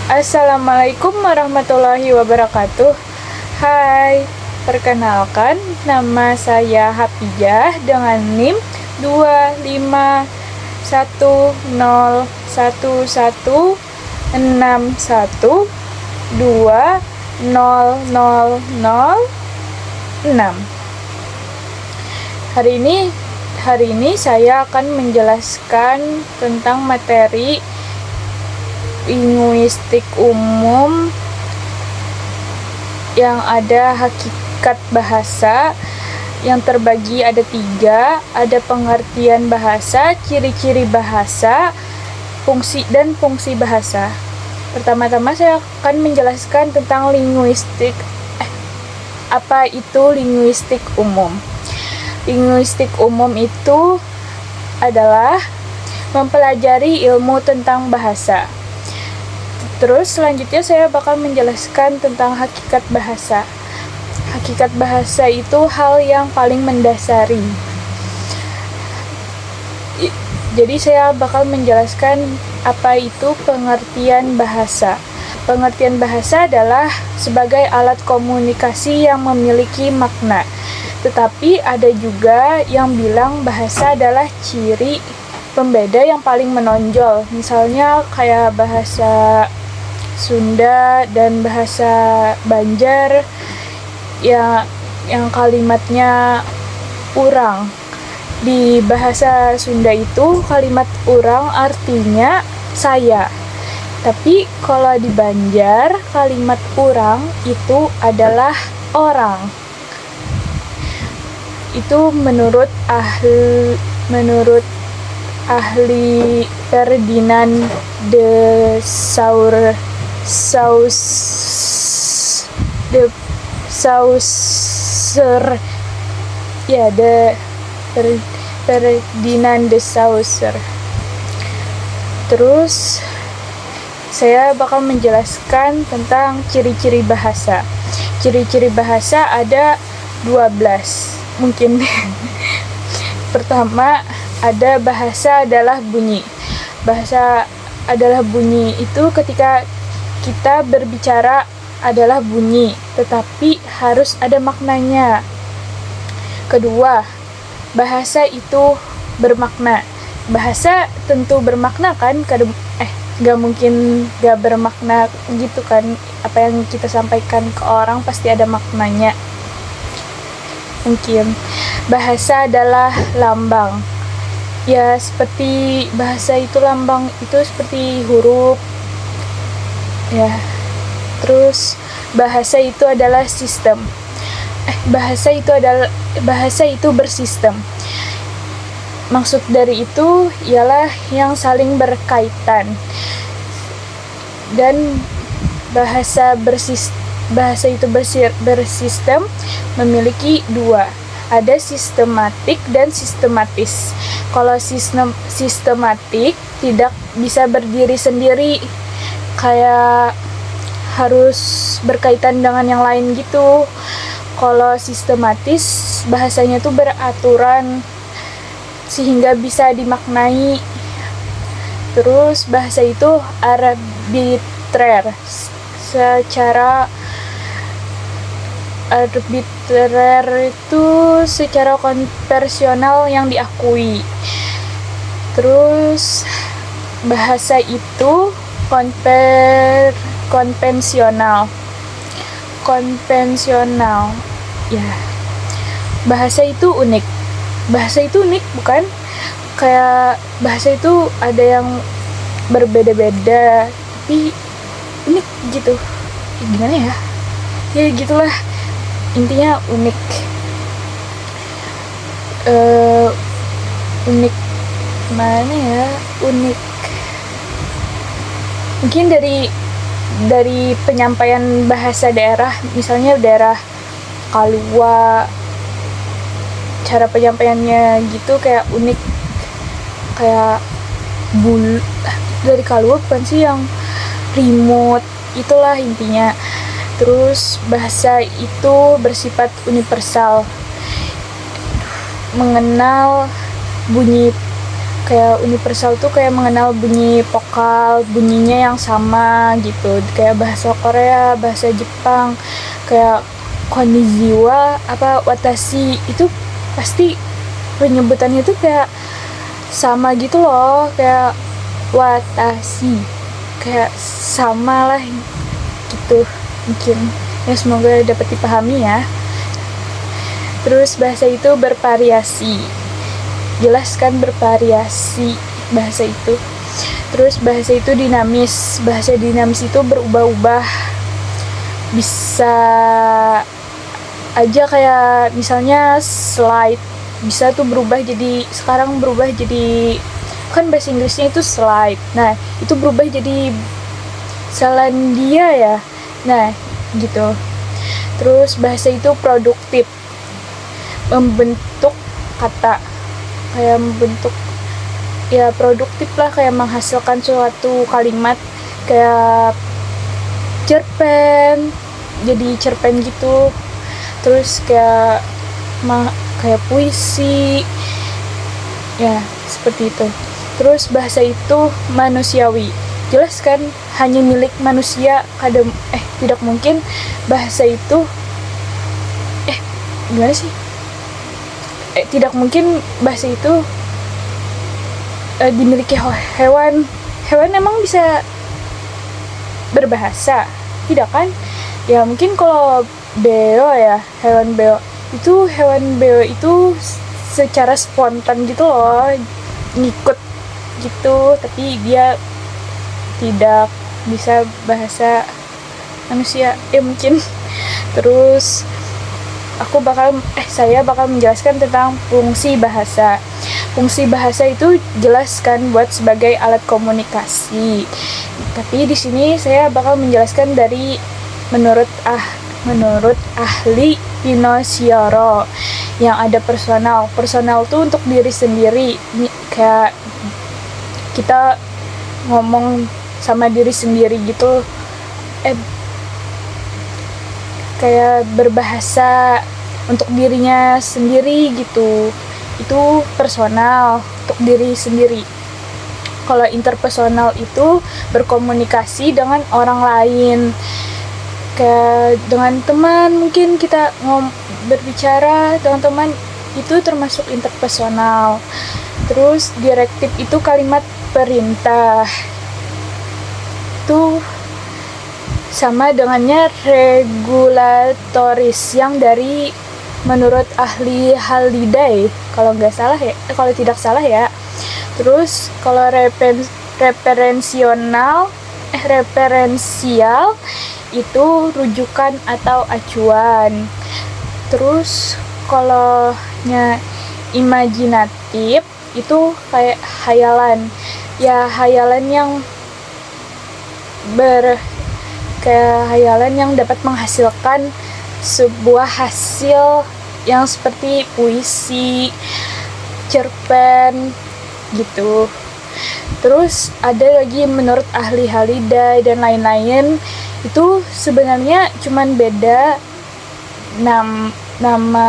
Assalamualaikum warahmatullahi wabarakatuh. Hai, perkenalkan nama saya Hafijah dengan NIM 251116111200006. Hari ini saya akan menjelaskan tentang materi linguistik umum yang ada hakikat bahasa yang terbagi ada 3, ada pengertian bahasa, ciri-ciri bahasa, fungsi bahasa. Pertama-tama saya akan menjelaskan tentang apa itu linguistik umum. Linguistik umum itu adalah mempelajari ilmu tentang bahasa. Terus selanjutnya saya bakal menjelaskan tentang hakikat bahasa. Hakikat bahasa itu hal yang paling mendasari. Jadi saya bakal menjelaskan apa itu pengertian bahasa. Pengertian bahasa adalah sebagai alat komunikasi yang memiliki makna. Tetapi ada juga yang bilang bahasa adalah ciri pembeda yang paling menonjol. Misalnya kayak bahasa Sunda dan bahasa Banjar yang kalimatnya urang. Di bahasa Sunda itu kalimat urang artinya saya. Tapi kalau di Banjar kalimat urang itu adalah orang. Itu menurut ahli Ferdinand de Saussure. Ferdinand de Saussure. Terus saya bakal menjelaskan tentang ciri-ciri bahasa. Ciri-ciri bahasa ada 12 mungkin. Pertama, ada bahasa adalah bunyi. Bahasa adalah bunyi itu ketika kita berbicara adalah bunyi, tetapi harus ada maknanya. Kedua, bahasa itu bermakna. Bahasa tentu bermakna kan? Gak mungkin gak bermakna gitu kan. Apa yang kita sampaikan ke orang pasti ada maknanya. Mungkin bahasa adalah lambang. Ya, seperti bahasa itu lambang itu seperti huruf. Ya. Terus bahasa itu adalah sistem. Bahasa itu bersistem. Maksud dari itu ialah yang saling berkaitan. Dan bahasa itu bersistem memiliki 2. Ada sistematik dan sistematis. Kalau sistematik tidak bisa berdiri sendiri, kayak harus berkaitan dengan yang lain gitu. Kalau sistematis bahasanya tuh beraturan sehingga bisa dimaknai. Terus bahasa itu arbitrer. Arbitrer itu secara konvensional yang diakui. Terus bahasa itu konvensional ya. Bahasa itu unik bukan kayak bahasa itu ada yang berbeda-beda tapi unik gitu. Gimana ya gitulah, intinya unik. Unik mana ya? Unik mungkin dari penyampaian bahasa daerah, misalnya daerah Kalua, cara penyampaiannya gitu kayak unik, kayak dari Kalua bukan sih yang remote, itulah intinya. Terus bahasa itu bersifat universal, mengenal bunyi kayak universal tuh kayak mengenal bunyi vokal, bunyinya yang sama gitu. Kayak bahasa Korea, bahasa Jepang, kayak konnichiwa, watashi, itu pasti penyebutannya tuh kayak sama gitu loh, kayak watashi, kayak sama lah gitu mungkin. Ya semoga dapat dipahami ya. Terus bahasa itu bervariasi. Jelaskan bervariasi bahasa itu. Terus bahasa itu dinamis. Bahasa dinamis itu berubah-ubah. Bisa aja kayak misalnya slide. Bisa tuh berubah jadi, sekarang berubah jadi, kan bahasa Inggrisnya itu slide. Nah, itu berubah jadi Selandia ya. Nah, gitu. Terus bahasa itu produktif, membentuk kata, kayak membentuk, ya produktif lah, kayak menghasilkan suatu kalimat, kayak cerpen, jadi cerpen gitu. Terus kayak puisi, ya seperti itu. Terus bahasa itu manusiawi. Jelaskan hanya milik manusia, tidak mungkin bahasa itu gimana sih? Tidak mungkin bahasa itu dimiliki hewan. Hewan emang bisa berbahasa? Tidak kan? Ya mungkin kalau beo ya, hewan beo itu secara spontan gitu loh, ngikut gitu, tapi dia tidak bisa bahasa manusia ya mungkin. Terus saya bakal menjelaskan tentang fungsi bahasa. Fungsi bahasa itu jelaskan buat sebagai alat komunikasi. Tapi di sini saya bakal menjelaskan dari menurut ahli Pinosioro yang ada personal. Personal tuh untuk diri sendiri. Kayak kita ngomong sama diri sendiri gitu, kayak berbahasa untuk dirinya sendiri gitu. Itu personal, untuk diri sendiri. Kalau interpersonal itu berkomunikasi dengan orang lain, kayak dengan teman, mungkin kita berbicara dengan teman, itu termasuk interpersonal. Terus direktif itu kalimat perintah, itu sama dengannya regulatoris yang dari menurut ahli Haliday kalau tidak salah ya. Terus kalau referensial itu rujukan atau acuan. Terus kalau imajinatif itu kayak hayalan. Ya hayalan yang dapat menghasilkan sebuah hasil yang seperti puisi, cerpen gitu. Terus ada lagi menurut ahli Haliday dan lain-lain, itu sebenarnya cuman beda nama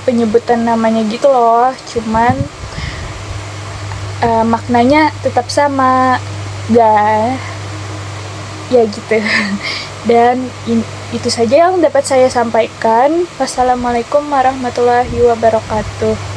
penyebutan namanya gitu loh, cuman maknanya tetap sama. Ya gitu. Dan itu saja yang dapat saya sampaikan. Wassalamualaikum warahmatullahi wabarakatuh.